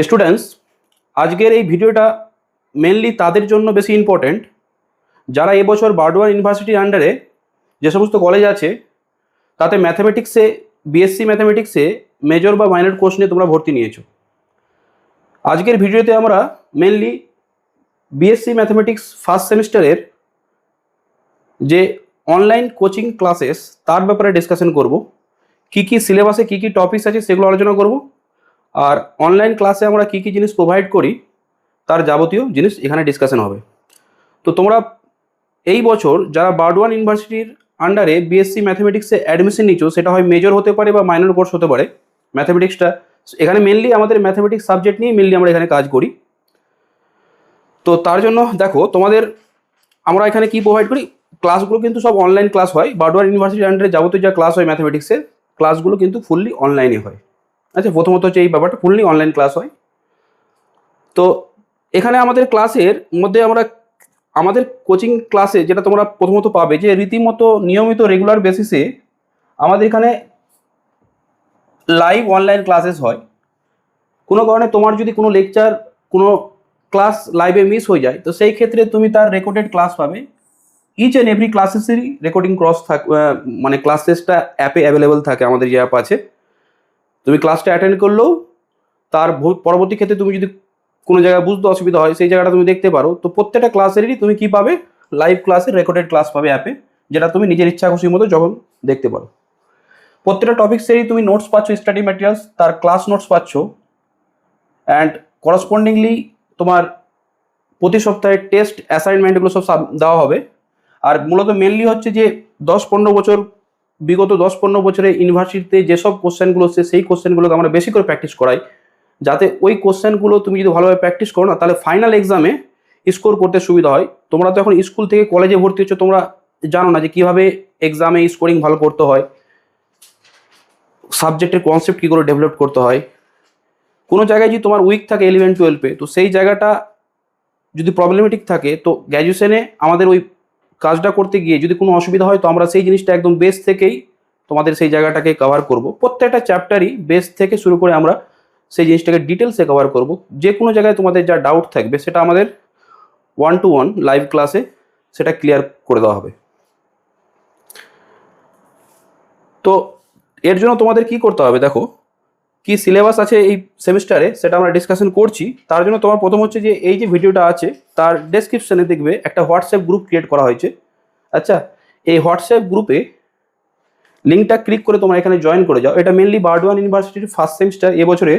Students, আজকের এই ভিডিওটা মেনলি তাদের জন্য বেশি ইম্পর্টেন্ট যারা এবছর বার্ডওয়ান ইউনিভার্সিটির আন্ডারে যে সমস্ত কলেজ আছে তাতে ম্যাথামেটিক্সে বিএসসি ম্যাথামেটিক্সে মেজর বা মাইনর কোর্স নিয়ে তোমরা ভর্তি নিয়েছো। আজকের ভিডিওতে আমরা মেনলি বিএসসি ম্যাথামেটিক্স ফার্স্ট সেমিস্টারের যে অনলাইন কোচিং ক্লাসেস তার ব্যাপারে ডিসকাশন করব। কী কী সিলেবাসে কী কী টপিকস আছে সেগুলো আলোচনা করব, আর অনলাইন ক্লাসে আমরা কী কী জিনিস প্রোভাইড করি তার যাবতীয় জিনিস এখানে ডিসকাশন হবে। তো তোমরা এই বছর যারা বার্ডওয়ান ইউনিভার্সিটির আন্ডারে বিএসসি ম্যাথামেটিক্সে অ্যাডমিশন নিচ্ছ, সেটা হয় মেজর হতে পারে বা মাইনর কোর্স হতে পারে। ম্যাথামেটিক্সটা এখানে মেনলি আমাদের ম্যাথামেটিক্স সাবজেক্ট নিয়ে মেনলি আমরা এখানে কাজ করি। তো তার জন্য দেখো তোমাদের আমরা এখানে কি প্রোভাইড করি, ক্লাসগুলো কিন্তু সব অনলাইন ক্লাস হয়। বার্ডওয়ান ইউনিভার্সিটির আন্ডারে যাবতীয় যা ক্লাস হয় ম্যাথামেটিক্সের ক্লাসগুলো কিন্তু ফুললি অনলাইনে হয়। আচ্ছা, প্রথমত হচ্ছে এই ব্যাপারটা ফুললি অনলাইন ক্লাস হয়। তো এখানে আমাদের ক্লাসের মধ্যে আমরা আমাদের কোচিং ক্লাসে যেটা তোমরা প্রথমত পাবে যে রীতিমতো নিয়মিত রেগুলার বেসিসে আমাদের এখানে লাইভ অনলাইন ক্লাসেস হয়। কোনো কারণে তোমার যদি কোনো লেকচার কোনো ক্লাস লাইভে মিস হয়ে যায় তো সেই ক্ষেত্রে তুমি তার রেকর্ডেড ক্লাস পাবে। ইচ অ্যান্ড এভরি ক্লাসেসেরই রেকর্ডিং মানে ক্লাসেসটা অ্যাপে অ্যাভেলেবেল থাকে। আমাদের যে অ্যাপ আছে, তুমি ক্লাসটা অ্যাটেন্ড করলেও তার পরবর্তী ক্ষেত্রে তুমি যদি কোনো জায়গায় বুঝতে অসুবিধা হয় সেই জায়গাটা তুমি দেখতে পারো। তো প্রত্যেকটা ক্লাসেরই তুমি কি পাবে, লাইভ ক্লাসের রেকর্ডেড ক্লাস পাবে অ্যাপে, যেটা তুমি নিজের ইচ্ছা খুশির মতো যখন দেখতে পারো। প্রত্যেকটা টপিক্সেরই তুমি নোটস পাচ্ছ, স্টাডি ম্যাটেরিয়ালস, তার ক্লাস নোটস পাচ্ছ, অ্যান্ড করসপন্ডিংলি তোমার প্রতি সপ্তাহে টেস্ট অ্যাসাইনমেন্ট এগুলো সব দেওয়া হবে। আর মূলত মেনলি হচ্ছে যে বিগত 10-15 বছরে ইউনিভার্সিটিতে যেসব কোশ্চেনগুলো হচ্ছে সেই কোশ্চেনগুলোকে আমরা বেশি করে প্র্যাকটিস করাই, যাতে ওই কোশ্চেনগুলো তুমি যদি ভালোভাবে প্র্যাকটিস করো না তাহলে ফাইনাল এক্সামে স্কোর করতে সুবিধা হয়। তোমরা তো এখন স্কুল থেকে কলেজে ভর্তি হচ্ছ, তোমরা জানো না যে কীভাবে এক্সামে স্কোরিং ভালো করতে হয়, সাবজেক্টের কনসেপ্ট কী করে ডেভেলপ করতে হয়। কোনো জায়গায় যদি তোমার উইক থাকে 11-12-এ, তো সেই জায়গাটা যদি প্রবলেমেটিক থাকে তো গ্র্যাজুয়েশনে আমাদের ওই কাজটা করতে গিয়ে যদি কোনো অসুবিধা হয় তো আমরা সেই জিনিসটা একদম বেস থেকেই তোমাদের সেই জায়গাটাকে কভার করব। প্রত্যেকটা চ্যাপ্টারই বেস থেকে শুরু করে আমরা সেই জিনিসটাকে ডিটেলসে কভার করব। যে কোনো জায়গায় তোমাদের যা ডাউট থাকবে সেটা আমাদের 1-to-1 লাইভ ক্লাসে সেটা ক্লিয়ার করে দেওয়া হবে। তো এর জন্য তোমাদের কি করতে হবে, দেখো কি সিলেবাস আছে এই সেমিস্টারে সেটা আমরা ডিসকাশন করছি। তার জন্য তোমার প্রথম হচ্ছে যে এই যে ভিডিওটা আছে তার ডেসক্রিপশনে দেখবে একটা হোয়াটসঅ্যাপ গ্রুপ ক্রিয়েট করা হয়েছে। আচ্ছা, এই হোয়াটসঅ্যাপ গ্রুপে লিঙ্কটা ক্লিক করে তোমরা এখানে জয়েন করে যাও। এটা মেনলি বার্ডওয়ান ইউনিভার্সিটির ফার্স্ট সেমিস্টার এবছরে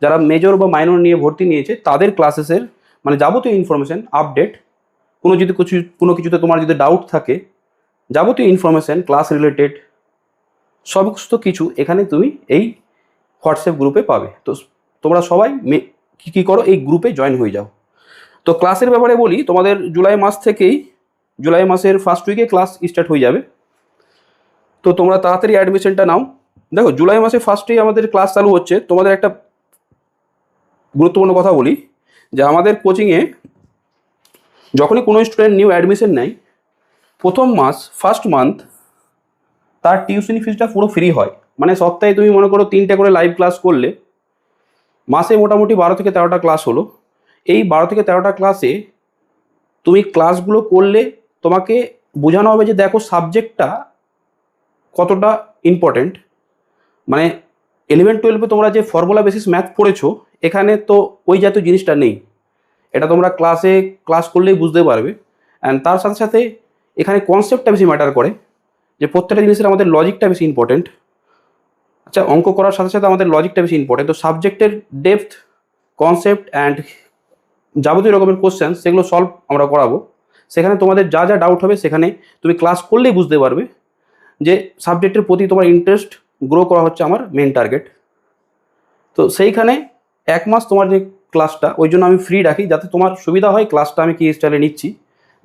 যারা মেজর বা মাইনর নিয়ে ভর্তি নিয়েছে তাদের ক্লাসেসের মানে যাবতীয় ইনফরমেশন আপডেট, কোনো কিছুতে তোমার যদি ডাউট থাকে, যাবতীয় ইনফরমেশন ক্লাস রিলেটেড সমস্ত কিছু এখানে তুমি এই হোয়াটসঅ্যাপ গ্রুপে পাবে। তো তোমরা সবাই কী করো, এই গ্রুপে জয়েন হয়ে যাও। তো ক্লাসের ব্যাপারে বলি, তোমাদের জুলাই মাসের ফার্স্ট উইকে ক্লাস স্টার্ট হয়ে যাবে। তো তোমরা তাড়াতাড়ি অ্যাডমিশনটা নাও। দেখো জুলাই মাসে ফার্স্টেই আমাদের ক্লাস চালু হচ্ছে। তোমাদের একটা গুরুত্বপূর্ণ কথা বলি যে আমাদের কোচিংয়ে যখনই কোনো স্টুডেন্ট নিউ অ্যাডমিশন নেয়, প্রথম মাস ফার্স্ট মান্থ তার টিউশনি ফিসটা পুরো ফ্রি হয়। মানে সপ্তাহে তুমি মনে করো 3টে করে লাইভ ক্লাস করলে মাসে মোটামুটি 12 থেকে 13টা ক্লাস হলো। এই 12 থেকে 13টা ক্লাসে তুমি ক্লাসগুলো করলে তোমাকে বোঝানো হবে যে দেখো সাবজেক্টটা কতটা ইম্পর্টেন্ট। মানে 11-12-এ তোমরা যে ফর্মুলা বেসিস ম্যাথ পড়েছো, এখানে তো ওই জাতীয় জিনিসটা নেই। এটা তোমরা ক্লাস করলেই বুঝতে পারবে। অ্যান্ড তার সাথে সাথে এখানে কনসেপ্টটা বেশি ম্যাটার করে, যে প্রত্যেকটা জিনিসের আমাদের লজিকটা বেশি ইম্পর্টেন্ট। আচ্ছা, অঙ্ক করার সাথে সাথে আমাদের লজিকটা বেশি ইম্পর্টেন্ট। তো সাবজেক্টের ডেপথ, কনসেপ্ট অ্যান্ড যাবতীয় রকমের কোশ্চেন সেগুলো সলভ আমরা করাবো। সেখানে তোমাদের যা যা ডাউট হবে সেখানে তুমি ক্লাস করলেই বুঝতে পারবে যে সাবজেক্টের প্রতি তোমার ইন্টারেস্ট গ্রো করা হচ্ছে আমার মেন টার্গেট। তো সেইখানে 1 মাস তোমার যে ক্লাসটা ওই জন্য আমি ফ্রি রাখি, যাতে তোমার সুবিধা হয় ক্লাসটা আমি কী স্টাইলে নিচ্ছি,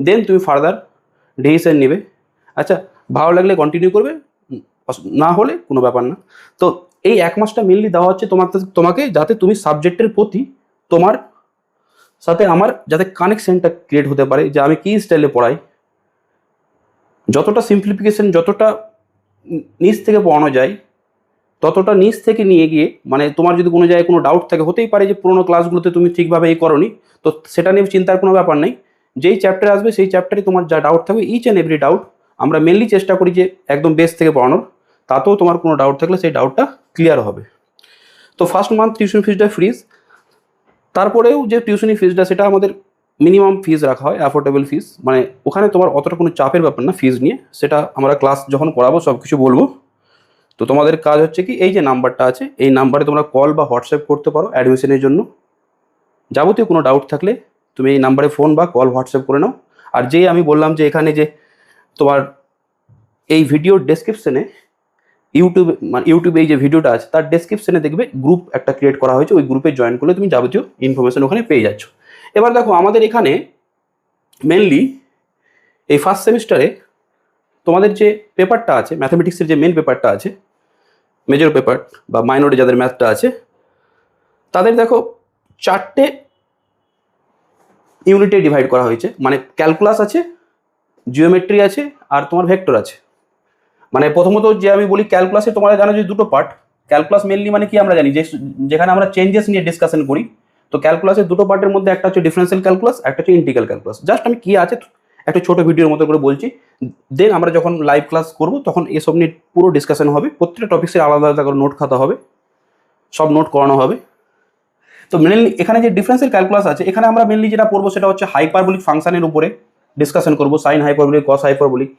দেন তুমি ফার্দার ডিসিশন নেবে। আচ্ছা, ভালো লাগলে কন্টিনিউ করবে, না হলে কোনো ব্যাপার না। তো এই 1 মাসটা মেনলি দেওয়া হচ্ছে তোমাকে যাতে তুমি সাবজেক্টের প্রতি তোমার সাথে আমার যাতে কানেকশনটা ক্রিয়েট হতে পারে, যে আমি কী স্টাইলে পড়াই, যতটা সিম্পলিফিকেশন, যতটা নিচ থেকে পড়ানো যায় ততটা নিচ থেকে নিয়ে গিয়ে, মানে তোমার যদি কোনো জায়গায় কোনো ডাউট থাকে, হতেই পারে যে পুরোনো ক্লাসগুলোতে তুমি ঠিকভাবে এই করোনি, তো সেটা নিয়ে চিন্তার কোনো ব্যাপার নেই। যেই চ্যাপ্টার আসবে সেই চ্যাপ্টারে তোমার যা ডাউট থাকবে, ইচ অ্যান্ড এভরি ডাউট আমরা মেনলি চেষ্টা করি যে একদম বেস থেকে পড়ানোর, তাতেও তোমার কোনো ডাউট থাকলে সেই ডাউটটা ক্লিয়ার হবে। তো ফার্স্ট মান্থ টিউশন ফিসটা ফ্রিজ, তারপরেও যে টিউশনি ফিসটা সেটা আমাদের মিনিমাম ফিস রাখা হয়, অ্যাফোর্ডেবল ফিস, মানে ওখানে তোমার অতটা কোনো চাপের ব্যাপার না ফিস নিয়ে, সেটা আমরা ক্লাস যখন করাবো সব কিছু বলবো। তো তোমাদের কাজ হচ্ছে কি, এই যে নাম্বারটা আছে এই নাম্বারে তোমরা কল বা হোয়াটসঅ্যাপ করতে পারো অ্যাডমিশনের জন্য। যাবতীয় কোনো ডাউট থাকলে তুমি এই নাম্বারে ফোন বা কল হোয়াটসঅ্যাপ করে নাও। আর যেই আমি বললাম যে এখানে যে তোমার এই ভিডিওর ডেসক্রিপশনে ইউটিউবে এই যে ভিডিওটা আছে তার ডেসক্রিপশনে দেখবে গ্রুপ একটা ক্রিয়েট করা হয়েছে, ওই গ্রুপে জয়েন করলে তুমি যাবতীয় ইনফরমেশন ওখানে পেয়ে যাচ্ছ। এবার দেখো আমাদের এখানে মেনলি এই ফার্স্ট সেমিস্টারে তোমাদের যে পেপারটা আছে, ম্যাথামেটিক্সের যে মেন পেপারটা আছে, মেজর পেপার বা মাইনরে যাদের ম্যাথটা আছে, তাদের দেখো 4টে ইউনিটে ডিভাইড করা হয়েছে। মানে ক্যালকুলাস আছে, জিওমেট্রি আছে, আর তোমার ভেক্টর আছে। মানে প্রথমত যে আমি বলি ক্যালকুলাসে তোমরা জানো যে দুটো পার্ট। ক্যালকুলাস মেনলি মানে কি আমরা জানি যে যেখানে আমরা চেঞ্জেস নিয়ে ডিসকাশন করি। তো ক্যালকুলাসের দুটো পার্টের মধ্যে একটা হচ্ছে ডিফারেন্সিয়াল ক্যালকুলাস, একটা হচ্ছে ইন্টিগ্রাল ক্যালকুলাস। জাস্ট আমি কি আছে একটা ছোট ভিডিওর মতো করে বলছি, দেন আমরা যখন লাইভ ক্লাস করব তখন এসব নিয়ে পুরো ডিসকাশন হবে। প্রত্যেকটা টপিক্সের আলাদা আলাদা করে নোট খাতা হবে, সব নোট করানো হবে। তো মেনলি এখানে যে ডিফারেন্সিয়াল ক্যালকুলাস আছে, এখানে আমরা মেনলি যেটা পড়বো সেটা হচ্ছে হাইপারবোলিক ফাংশনের উপরে ডিসকাশন করবো, sine hyperbolic, cos hyperbolic,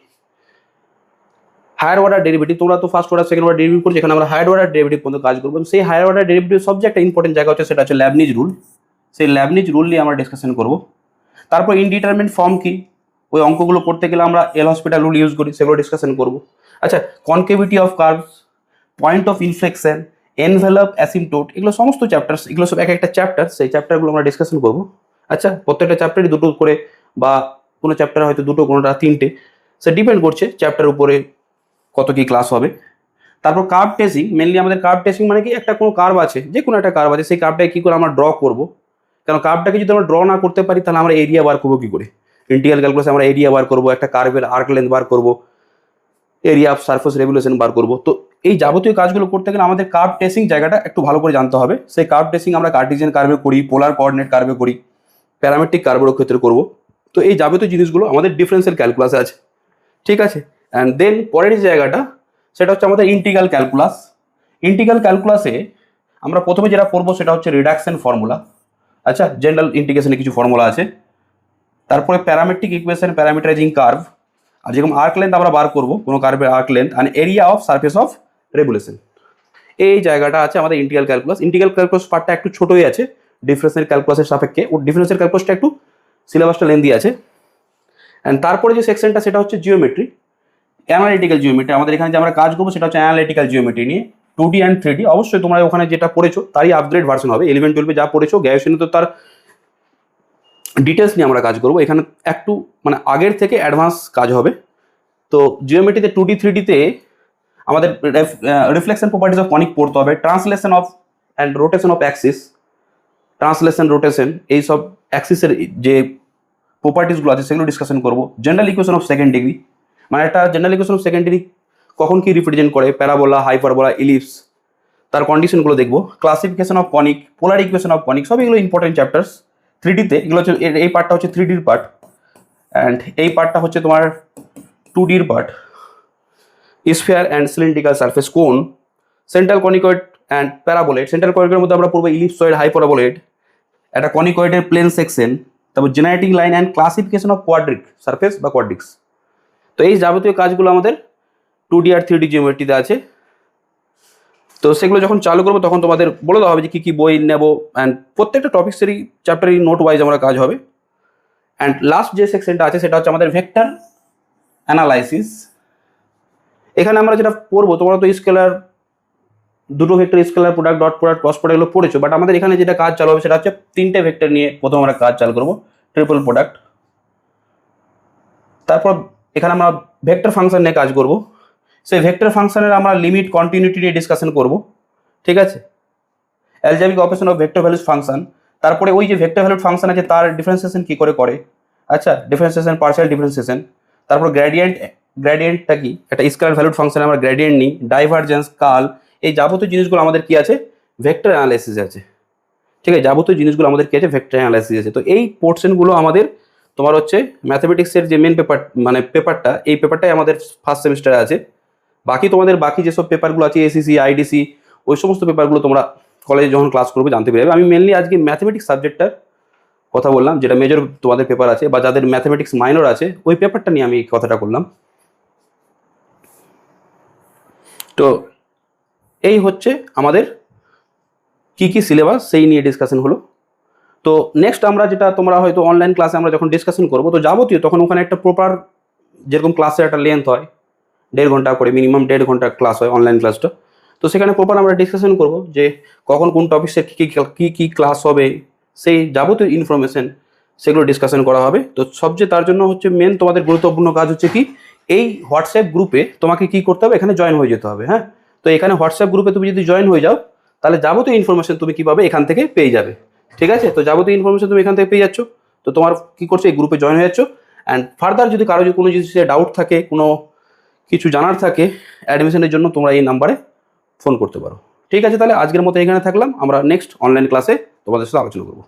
higher order derivative. তোমরা তো first order second order derivative করছো, এখানে আমরা হায়ার অর্ডার ডেরিভেটিভ পর্যন্ত কাজ করবো। সেই হায়ার অর্ডার ডেরিভেটিভ সবচেয়ে একটা ইম্পর্টেন্ট জায়গা হচ্ছে সেটা হচ্ছে ল্যাবনিজ রুল। সেই ল্যাবনিজ রুল নিয়ে আমরা ডিসকাশন করবো। তারপর ইনডিটারমিনেন্ট ফর্ম কি, ওই অঙ্কগুলো করতে গেলে আমরা এল হসপিটাল রুল ইউজ করি, সেগুলো ডিসকাশন করবো। আচ্ছা, concavity of curves, point of inflection, envelope, অ্যাসিমটোট, এগুলো সমস্ত চ্যাপ্টার্স, এগুলো সব এক একটা চ্যাপ্টার, সেই চ্যাপ্টারগুলো আমরা ডিসকাশন করবো। আচ্ছা, প্রত্যেকটা চ্যাপ্টারই দুটো করে, বা কোনো চ্যাপ্টার হয়তো দুটো, কোনোটা তিনটে, সে ডিপেন্ড করছে চ্যাপ্টার উপরে কত কি ক্লাস হবে। তারপর কার্ভ টেস্টিং, মেনলি আমাদের কার্ভ টেস্টিং মানে কি, একটা কোনো কার্ভ আছে, যে কোনো একটা কার্ভ আছে, সেই কার্ভটাকে কী করে আমরা ড্র করবো। কারণ কার্ভটাকে যদি আমরা ড্র না করতে পারি তাহলে আমরা এরিয়া বার করবো কী করে। ইন্টিগ্রাল ক্যালকুলাসে আমরা এরিয়া বার করবো, একটা কার্ভের আর্ক লেন্থ বার করবো, এরিয়া অফ সারফেস রেগুলেশন বার করবো। তো এই যাবতীয় কাজগুলো করতে গেলে আমাদের কার্ভ টেস্টিং জায়গাটা একটু ভালো করে জানতে হবে। সেই কার্ভ টেস্টিং আমরা কার্টিজিয়ান কার্ভে করি, পোলার কোঅর্ডিনেট কার্ভে করি, প্যারামেট্রিক কার্ভের ক্ষেত্রে করবো। তো এই যাবতীয় জিনিসগুলো আমাদের ডিফারেন্সিয়াল ক্যালকুলাসে আছে, ঠিক আছে। অ্যান্ড দেন পরের যে জায়গাটা সেটা হচ্ছে আমাদের ইন্টিগ্রাল ক্যালকুলাস। ইন্টিগ্রাল ক্যালকুলাসে আমরা প্রথমে যেটা পড়বো সেটা হচ্ছে রিডাকশন ফর্মুলা। আচ্ছা, জেনারেল ইন্টিগ্রেশনে কিছু ফর্মুলা আছে। তারপরে প্যারামেট্রিক ইকুয়েশন, প্যারামিটারাইজিং কার্ভ, আর যেরকম আর্ক লেন্থ আমরা বার করবো কোনো কার্ভের arc length, and area of surface of regulation. এই জায়গাটা আছে আমাদের ইন্টিগ্রাল ক্যালকুলাস। ইন্টিগ্রাল ক্যালকুলাস পার্টটা একটু ছোটোই আছে ডিফারেন্সিয়াল ক্যালকুলাসের সাপেক্ষে, ও ডিফারেন্সিয়াল ক্যালকুলাসটা একটু সিলেবাসটা লেন্দি আছে। অ্যান্ড তারপরে যে সেকশনটা সেটা হচ্ছে জিওমেট্রি, অ্যানালিটিক্যাল জিওমেট্রি। আমাদের এখানে যে আমরা কাজ করবো সেটা হচ্ছে অ্যানালিটিক্যাল জিওমেট্রি নিয়ে, 2D অ্যান্ড 3D। অবশ্যই তোমরা ওখানে যেটা পড়েছো তারই আপগ্রেড ভার্সন হবে। 11-12 যা পড়েছো, গ্র্যাজুয়েশনে তো তার ডিটেলস নিয়ে আমরা কাজ করবো। এখানে একটু মানে আগের থেকে অ্যাডভান্স কাজ হবে। তো জিওমেট্রিতে 2D 3Dতে আমাদের রিফ্লেকশন প্রপার্টিজ অফ কনিক পড়তে হবে, translation of and rotation of Axis, translation rotation, এইসব অ্যাক্সিসের যে প্রপার্টিসগুলো আছে সেগুলো ডিসকাশন করবো। General equation of second degree, মানে একটা general equation of second degree কখন কি রিপ্রেজেন্ট করে, প্যারাবোলা, হাইপারবোলা, ইলিপস, তার কন্ডিশনগুলো দেখবো। Classification of conic, polar equation of conic, সব এগুলো ইম্পর্টেন্ট চ্যাপ্টার্স। 3Dতে এগুলো হচ্ছে, এই পার্টটা হচ্ছে 3Dর পার্ট, অ্যান্ড এই পার্টটা হচ্ছে তোমার 2Dর part. Sphere and cylindrical surface cone, central conicoid and paraboloid. Central কনিকয়েডের মধ্যে আমরা পড়বো ইলিপসয়েড, হাইপারবোলেড, একটা কনিকয়েডের প্লেন সেকশন, তারপর generating line and classification of quadric surface বা কোয়াড্রিক্স। তো এই যাবতীয় কাজগুলো আমাদের 2D আর 3D জিওমেট্রিতে আছে। তো সেগুলো যখন চালু করবো তখন তোমাদের বলে দেওয়া হবে যে কী কী বই নেবো, অ্যান্ড প্রত্যেকটা টপিক্সেরই চ্যাপ্টারই নোট ওয়াইজ আমরা কাজ হবে। অ্যান্ড লাস্ট যে সেকশনটা আছে সেটা হচ্ছে আমাদের ভেক্টর অ্যানালাইসিস। এখানে আমরা যেটা পড়বো, তোমরা তো স্কেলার, দুটো vector, scalar product, dot product, cross product এগুলো পড়েছো, বাট আমাদের এখানে যেটা কাজ চালু হবে সেটা হচ্ছে 3টে ভেক্টর নিয়ে প্রথম আমরা কাজ চালু করবো, ট্রিপল প্রোডাক্ট। তারপর এখানে আমরা ভেক্টর ফাংশন নিয়ে কাজ করব। সেই ভেক্টর ফাংশনের আমরা লিমিট, কন্টিনিউটি নিয়ে ডিসকাশন করব, ঠিক আছে। Algebraic operation of vector values function, তারপরে ওই যে ভেক্টর ভ্যালুড ফাংশন আছে তার ডিফারেন্সিয়েশন কী করে করে, আচ্ছা, ডিফারেন্সিয়েশন, পার্শিয়াল ডিফারেন্সিয়েশন। তারপর গ্রেডিয়েন্টটা কি, একটা স্কেলার ভ্যালুড ফাংশনে আমরা গ্রেডিয়েন্ট নিই, ডাইভারজেন্স, কার্ল, এই যাবতীয় জিনিসগুলো আমাদের কি আছে, ভেক্টর অ্যানালাইসিস আছে। ঠিক আছে, যাবতীয় জিনিসগুলো আমাদের কি আছে, ভেক্টর অ্যানালাইসিস আছে। তো এই পোর্শনগুলো আমাদের তোমার হচ্ছে ম্যাথমেটিক্সের যে মেন পেপার মানে পেপারটা, এই পেপারটাই আমাদের ফার্স্ট সেমিস্টারে আছে। বাকি তোমাদের বাকি যেসব পেপারগুলো আছে এসিসি, আইডিসি, ওই সমস্ত পেপারগুলো তোমরা কলেজে যখন ক্লাস করবে জানতে পেরে যাবে। আমি মেনলি আজকে ম্যাথমেটিক্স সাবজেক্টটার কথা বললাম, যেটা মেজর তোমাদের পেপার আছে বা যাদের ম্যাথমেটিক্স মাইনর আছে ওই পেপারটা নিয়ে আমি কথাটা করলাম। তো এই হচ্ছে আমাদের কি কি সিলেবাস সেই নিয়ে ডিসকাশন হলো। তো নেক্সট আমরা যেটা তোমরা হয়তো অনলাইন ক্লাসে আমরা যখন ডিসকাশন করবো তো যাবতীয় তখন ওখানে একটা প্রপার যেরকম ক্লাসের একটা লেন্থ হয় 1.5 ঘন্টা করে, মিনিমাম 1.5 ঘন্টা ক্লাস হয় অনলাইন ক্লাসটা। তো সেখানে প্রপার আমরা ডিসকাশন করব যে কখন কোন টপিক্সের কী ক্লাস হবে, সেই যাবতীয় ইনফরমেশন সেগুলো ডিসকাশন করা হবে। তো সবচেয়ে তার জন্য হচ্ছে মেন তোমাদের গুরুত্বপূর্ণ কাজ হচ্ছে কি, এই হোয়াটসঅ্যাপ গ্রুপে তোমাকে কি করতে হবে, এখানে জয়েন হয়ে যেতে হবে। হ্যাঁ, তো এখানে হোয়াটসঅ্যাপ গ্রুপে তুমি যদি জয়েন হয়ে যাও তাহলে যাবতীয় ইনফরমেশন তুমি কী পাবে, এখান থেকে পেয়ে যাবে। ঠিক আছে, তো যাবতীয় ইনফরমেশন তুমি এখান থেকে পেয়ে যাচ্ছ। তো তোমার কী করছো, এই গ্রুপে জয়েন হয়ে যাচ্ছ। অ্যান্ড ফার্দার যদি কারো যদি কোনো জিনিসে ডাউট থাকে, কোনো কিছু জানার থাকে অ্যাডমিশনের জন্য, তোমরা এই নাম্বারে ফোন করতে পারো। ঠিক আছে, তাহলে আজকের মতো এখানে থাকলাম। আমরা নেক্সট অনলাইন ক্লাসে তোমাদের সাথে আলোচনা করবো।